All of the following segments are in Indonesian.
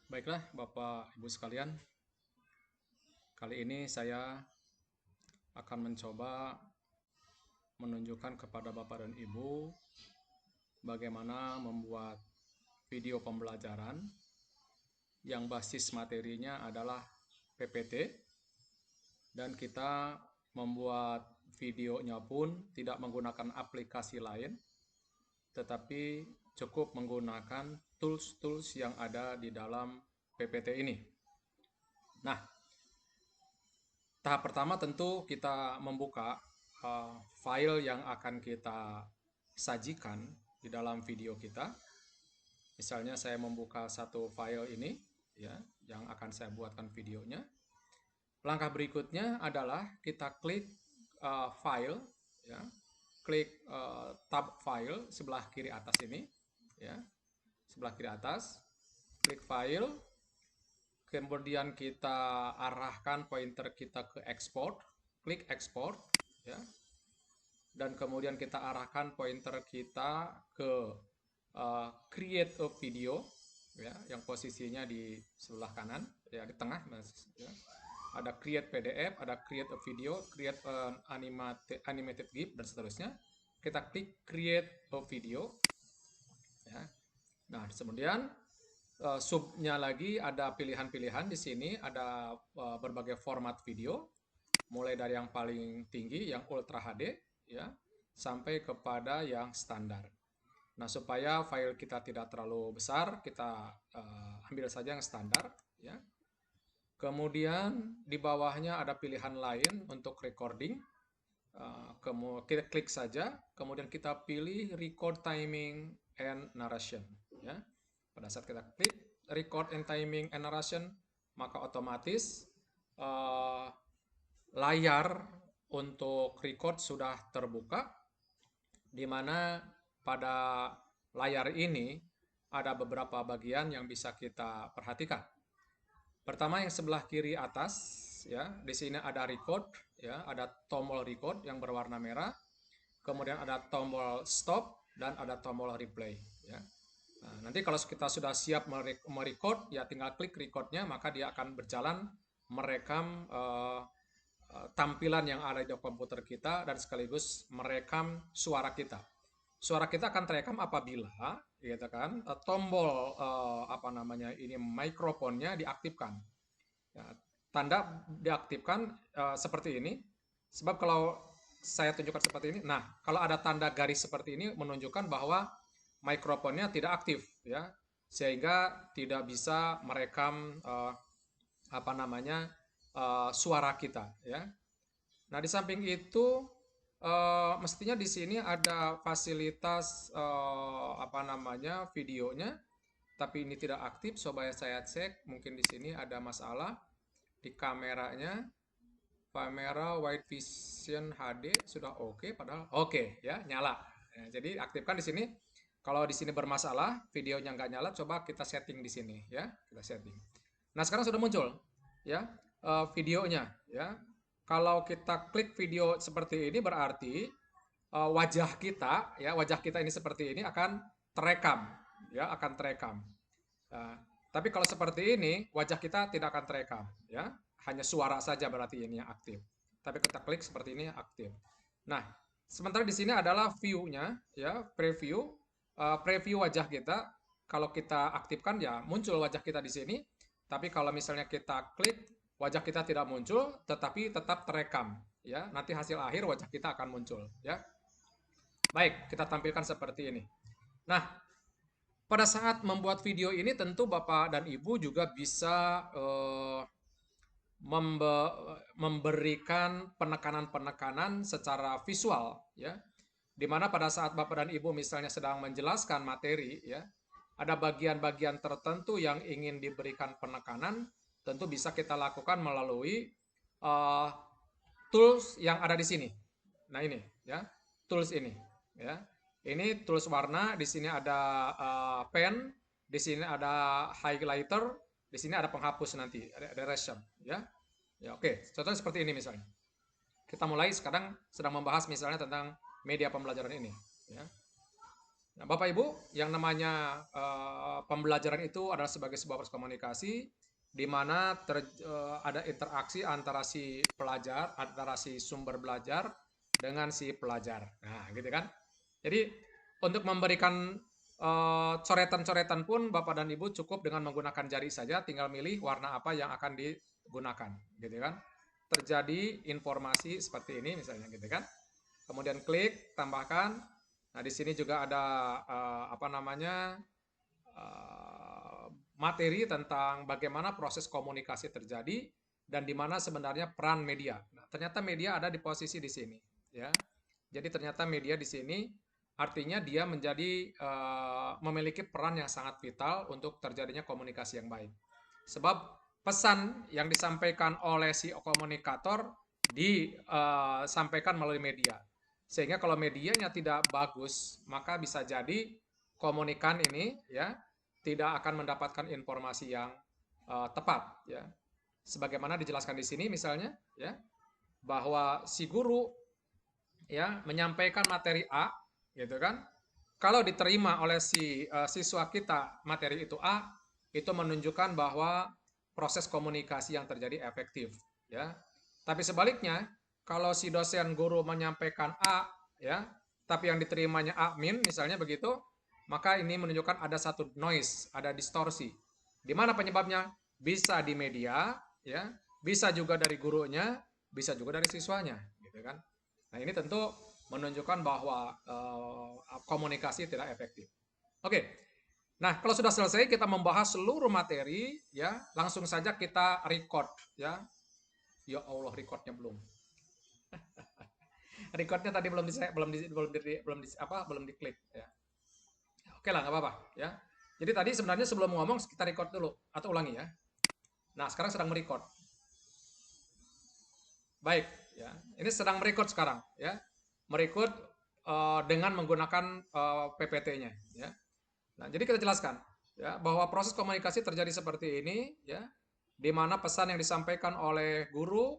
Baiklah, Bapak Ibu sekalian, kali ini saya akan mencoba menunjukkan kepada Bapak dan Ibu bagaimana membuat video pembelajaran yang basis materinya adalah PPT dan kita membuat videonya pun tidak menggunakan aplikasi lain, tetapi cukup menggunakan tools-tools yang ada di dalam PPT ini. Nah, tahap pertama tentu kita membuka file yang akan kita sajikan di dalam video kita. Misalnya saya membuka satu file ini ya, yang akan saya buatkan videonya. Langkah berikutnya adalah kita klik file ya. Klik tab file sebelah kiri atas ini ya. Sebelah kiri atas, klik file, kemudian kita arahkan pointer kita ke export, klik export ya, dan kemudian kita arahkan pointer kita ke create a video ya, yang posisinya di sebelah kanan ya, di tengah ya. Ada create PDF, ada create a video, create an animated GIF dan seterusnya. Kita klik create a video ya. Nah, kemudian subnya lagi ada pilihan-pilihan di sini, ada berbagai format video, mulai dari yang paling tinggi, yang Ultra HD, ya, sampai kepada yang standar. Nah, supaya file kita tidak terlalu besar, kita ambil saja yang standar, ya. Kemudian di bawahnya ada pilihan lain untuk recording. Kita klik saja, kemudian kita pilih record timing and narration, ya. Pada saat kita klik record and timing and narration, maka otomatis uh, layar untuk record sudah terbuka, di mana pada layar ini ada beberapa bagian yang bisa kita perhatikan. Pertama yang sebelah kiri atas ya, di sini ada record ya, ada tombol record yang berwarna merah, kemudian ada tombol stop dan ada tombol replay ya. Nah, nanti kalau kita sudah siap merecord ya tinggal klik recordnya, maka dia akan berjalan merekam tampilan yang ada di komputer kita dan sekaligus merekam suara kita. Suara kita akan terekam apabila gitu kan tombol apa namanya ini mikrofonnya diaktifkan. Ya, tanda diaktifkan seperti ini. Sebab kalau saya tunjukkan seperti ini, nah kalau ada tanda garis seperti ini menunjukkan bahwa mikrofonnya tidak aktif ya, sehingga tidak bisa merekam apa namanya suara kita ya. Nah, di samping itu mestinya di sini ada fasilitas apa namanya videonya, tapi ini tidak aktif. Coba saya cek, mungkin di sini ada masalah di kameranya. Kamera Wide Vision HD sudah oke, padahal oke ya, nyala. Ya, jadi aktifkan di sini. Kalau di sini bermasalah, videonya nggak nyala, coba kita setting di sini ya, kita setting. Nah, sekarang sudah muncul ya videonya ya. Kalau kita klik video seperti ini berarti wajah kita ya, wajah kita ini seperti ini akan terekam ya, akan terekam. Nah, tapi kalau seperti ini wajah kita tidak akan terekam ya, hanya suara saja berarti ini yang aktif. Tapi kita klik seperti ini aktif. Nah, sementara di sini adalah view-nya ya, preview preview wajah kita. Kalau kita aktifkan ya muncul wajah kita di sini. Tapi kalau misalnya kita klik wajah kita tidak muncul, tetapi tetap terekam ya. Nanti hasil akhir wajah kita akan muncul ya. Baik, kita tampilkan seperti ini. Nah, pada saat membuat video ini tentu Bapak dan Ibu juga bisa memberikan penekanan-penekanan secara visual ya. Di mana pada saat Bapak dan Ibu misalnya sedang menjelaskan materi ya, ada bagian-bagian tertentu yang ingin diberikan penekanan, tentu bisa kita lakukan melalui uh, tools yang ada di sini. Nah, ini ya, tools ini ya. Ini tools warna, di sini ada pen, di sini ada highlighter, di sini ada penghapus nanti, ada erasure ya. Ya, oke. Contohnya seperti ini misalnya. Kita mulai sekarang sedang membahas misalnya tentang media pembelajaran ini ya. Nah, Bapak Ibu, yang namanya pembelajaran itu adalah sebagai sebuah proses komunikasi di mana ada interaksi antara si pelajar, antara si sumber belajar dengan si pelajar. Nah, gitu kan? Jadi untuk memberikan coretan-coretan pun Bapak dan Ibu cukup dengan menggunakan jari saja, tinggal milih warna apa yang akan digunakan, gitu kan? Terjadi informasi seperti ini misalnya, gitu kan? Kemudian klik, tambahkan. Nah, di sini juga ada apa namanya eh, materi tentang bagaimana proses komunikasi terjadi dan di mana sebenarnya peran media. Nah, ternyata media ada di posisi di sini, ya. Jadi ternyata media di sini artinya dia menjadi memiliki peran yang sangat vital untuk terjadinya komunikasi yang baik. Sebab pesan yang disampaikan oleh si komunikator disampaikan melalui media. Sehingga kalau medianya tidak bagus, maka bisa jadi komunikan ini ya tidak akan mendapatkan informasi yang tepat ya. Sebagaimana dijelaskan di sini misalnya ya bahwa si guru ya menyampaikan materi A gitu kan. Kalau diterima oleh si siswa kita materi itu A, itu menunjukkan bahwa proses komunikasi yang terjadi efektif ya. Tapi sebaliknya, kalau si dosen guru menyampaikan A ya, tapi yang diterimanya A min misalnya begitu, maka ini menunjukkan ada satu noise, ada distorsi. Di mana penyebabnya? Bisa di media ya, bisa juga dari gurunya, bisa juga dari siswanya gitu kan. Nah, ini tentu menunjukkan bahwa komunikasi tidak efektif. Oke. Nah, kalau sudah selesai kita membahas seluruh materi ya, langsung saja kita record ya. Ya Allah, recordnya belum. Recordnya tadi belum di belum diklik ya. Oke lah, nggak apa-apa ya. Jadi tadi sebenarnya sebelum ngomong kita record dulu atau ulangi ya. Nah, sekarang sedang merecord. Baik, ya. Ini sedang merecord sekarang ya. Merecord dengan menggunakan PPT-nya ya. Nah, jadi kita jelaskan ya bahwa proses komunikasi terjadi seperti ini ya, di mana pesan yang disampaikan oleh guru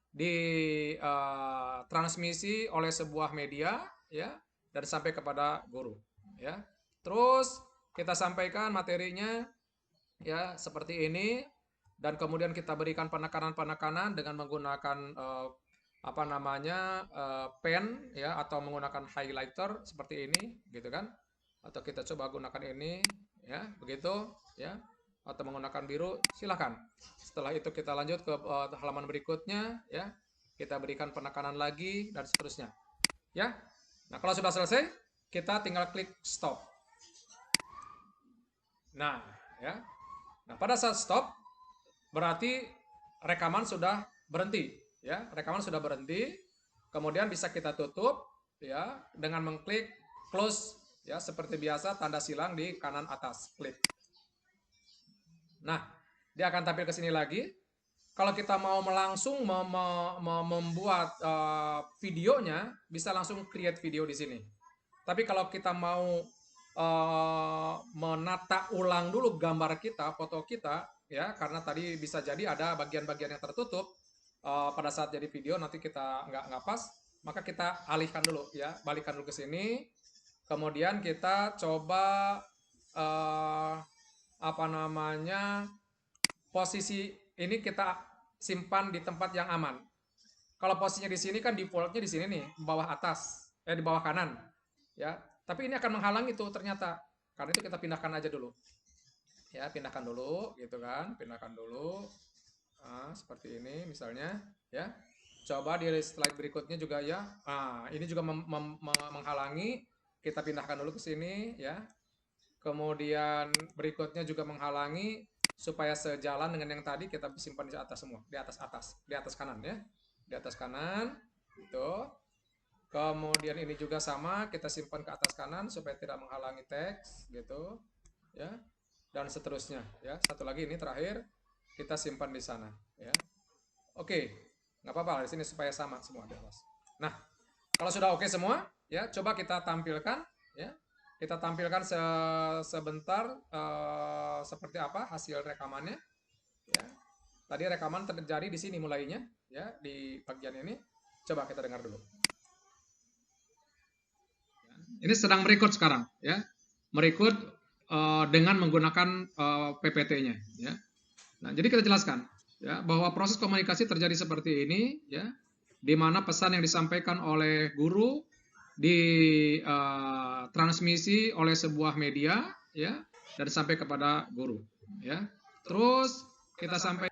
ditransmisi oleh sebuah media ya dan sampai kepada guru ya. Terus kita sampaikan materinya ya seperti ini dan kemudian kita berikan penekanan-penekanan dengan menggunakan apa namanya pen ya atau menggunakan highlighter seperti ini gitu kan atau kita coba gunakan ini ya begitu ya atau menggunakan biru silakan setelah itu kita lanjut ke halaman berikutnya ya kita berikan penekanan lagi dan seterusnya ya. Nah, kalau sudah selesai kita tinggal klik stop. Nah ya, nah pada saat stop berarti rekaman sudah berhenti ya, rekaman sudah berhenti. Kemudian bisa kita tutup ya dengan mengklik close ya seperti biasa tanda silang di kanan atas, klik. Nah, dia akan tampil ke sini lagi. Kalau kita mau langsung membuat videonya, bisa langsung create video di sini. Tapi kalau kita mau menata ulang dulu gambar kita, foto kita, ya, karena tadi bisa jadi ada bagian-bagian yang tertutup pada saat jadi video nanti kita nggak pas, maka kita alihkan dulu, ya, balikkan dulu ke sini. Kemudian kita coba eh, apa namanya posisi ini kita simpan di tempat yang aman. Kalau posisinya di sini kan defaultnya di sini nih, bawah atas, di bawah kanan, ya. Tapi ini akan menghalangi tuh ternyata. Karena itu kita pindahkan aja dulu. Ya, pindahkan dulu, gitu kan, pindahkan dulu. Nah, seperti ini misalnya, ya. Coba di slide berikutnya juga ya. Nah, ini juga menghalangi. Kita pindahkan dulu ke sini, ya. Kemudian berikutnya juga menghalangi supaya sejalan dengan yang tadi kita simpan di atas semua, di atas kanan ya. Di atas kanan itu. Kemudian ini juga sama, kita simpan ke atas kanan supaya tidak menghalangi teks gitu ya. Dan seterusnya ya. Satu lagi ini terakhir kita simpan di sana ya. Oke. Nggak apa-apa di sini supaya sama semua di atas. Nah, kalau sudah oke semua ya, coba kita tampilkan ya. Kita tampilkan sebentar seperti apa hasil rekamannya ya. Tadi rekaman terjadi di sini mulainya ya di bagian ini. Coba kita dengar dulu. Ini sedang merecord sekarang, ya. Merecord dengan menggunakan PPT-nya, ya. Nah, jadi kita jelaskan, ya, bahwa proses komunikasi terjadi seperti ini, ya, di mana pesan yang disampaikan oleh guru transmisi oleh sebuah media, ya, dan sampai kepada guru, ya. Terus kita sampai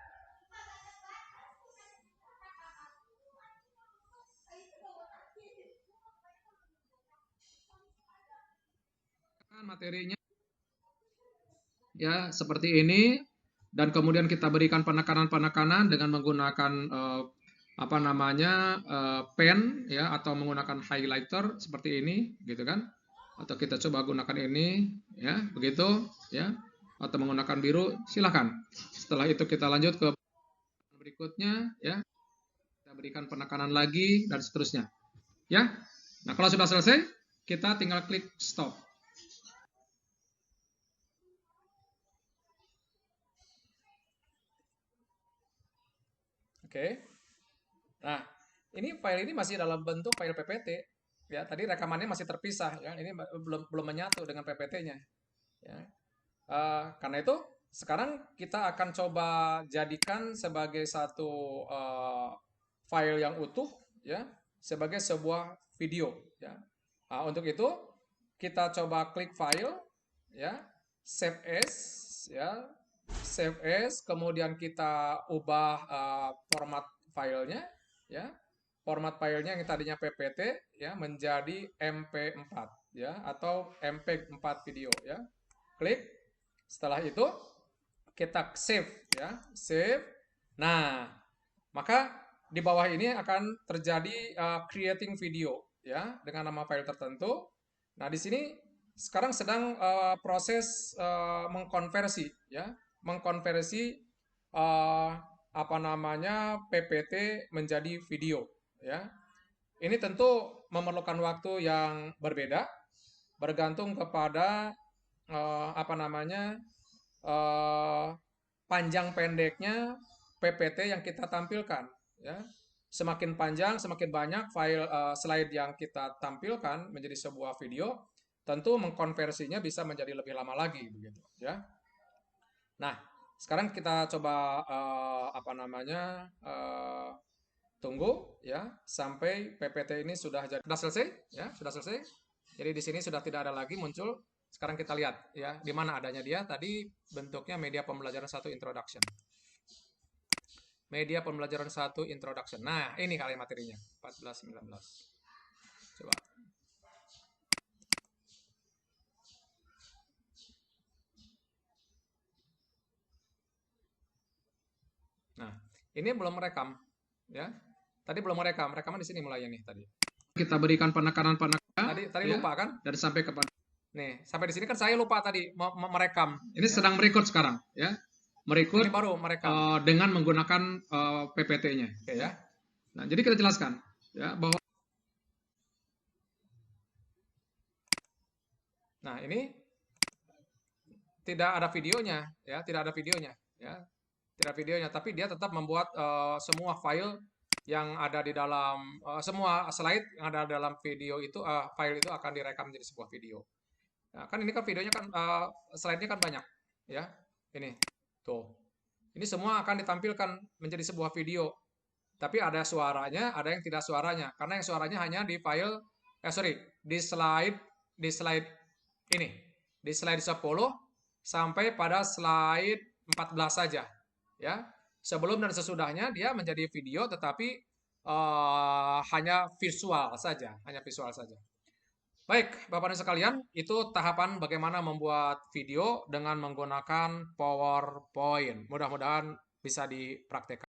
materinya, ya, seperti ini, dan kemudian kita berikan penekanan-penekanan dengan menggunakan apa namanya pen, ya, atau menggunakan highlighter seperti ini, gitu kan, atau kita coba gunakan ini, ya, begitu, ya, atau menggunakan biru, silahkan. Setelah itu kita lanjut ke berikutnya, ya, kita berikan penekanan lagi dan seterusnya, ya. Nah, kalau sudah selesai, kita tinggal klik stop. Oke. Nah, ini file ini masih dalam bentuk file PPT. Ya, tadi rekamannya masih terpisah, ya. Ini belum menyatu dengan PPT-nya. Ya. Karena itu sekarang kita akan coba jadikan sebagai satu file yang utuh, ya, sebagai sebuah video, ya. Nah, untuk itu kita coba klik file, ya, save as, ya, save as, kemudian kita ubah format filenya, ya, format filenya yang tadinya PPT, ya, menjadi MP4, ya, atau MP4 video, ya. Klik. Setelah itu kita save, ya, save. Nah, maka di bawah ini akan terjadi creating video, ya, dengan nama file tertentu. Nah, di sini sekarang sedang proses mengkonversi, ya, mengkonversi apa namanya PPT menjadi video, ya. Ini tentu memerlukan waktu yang berbeda, bergantung kepada apa namanya panjang pendeknya PPT yang kita tampilkan, ya. Semakin panjang, semakin banyak file slide yang kita tampilkan menjadi sebuah video, tentu mengkonversinya bisa menjadi lebih lama lagi, begitu, ya. Nah, sekarang kita coba apa namanya tunggu, ya, sampai PPT ini sudah selesai, ya, sudah selesai. Jadi di sini sudah tidak ada lagi muncul. Sekarang kita lihat, ya, di mana adanya dia. Tadi bentuknya media pembelajaran 1 introduction. Media pembelajaran 1 introduction. Nah, ini kali materinya. 14-19. Coba. Nah, ini belum merekam, ya. Tadi belum merekam. Rekaman di sini mulainya nih tadi. Kita berikan penekanan-penekanan. Tadi ya, lupa kan? Dan sampai kepada nih, sampai di sini kan saya lupa tadi merekam. Ini ya, sedang merecord sekarang, ya. Merecord ini baru merekam dengan menggunakan PPT-nya. Oke, ya. Nah, jadi kita jelaskan, ya, bahwa nah, ini tidak ada videonya, ya, tidak ada videonya, ya. Tidak ada videonya, tapi dia tetap membuat semua file yang ada di dalam semua slide yang ada dalam video itu file itu akan direkam menjadi sebuah video. Nah, kan ini kan videonya kan slide-nya kan banyak, ya. Ini tuh, ini semua akan ditampilkan menjadi sebuah video. Tapi ada suaranya, ada yang tidak suaranya. Karena yang suaranya hanya di file, di slide ini, di slide 10 sampai pada slide 14 saja, ya. Sebelum dan sesudahnya dia menjadi video, tetapi hanya visual saja, Baik, Bapak dan sekalian, itu tahapan bagaimana membuat video dengan menggunakan PowerPoint. Mudah-mudahan bisa dipraktekkan.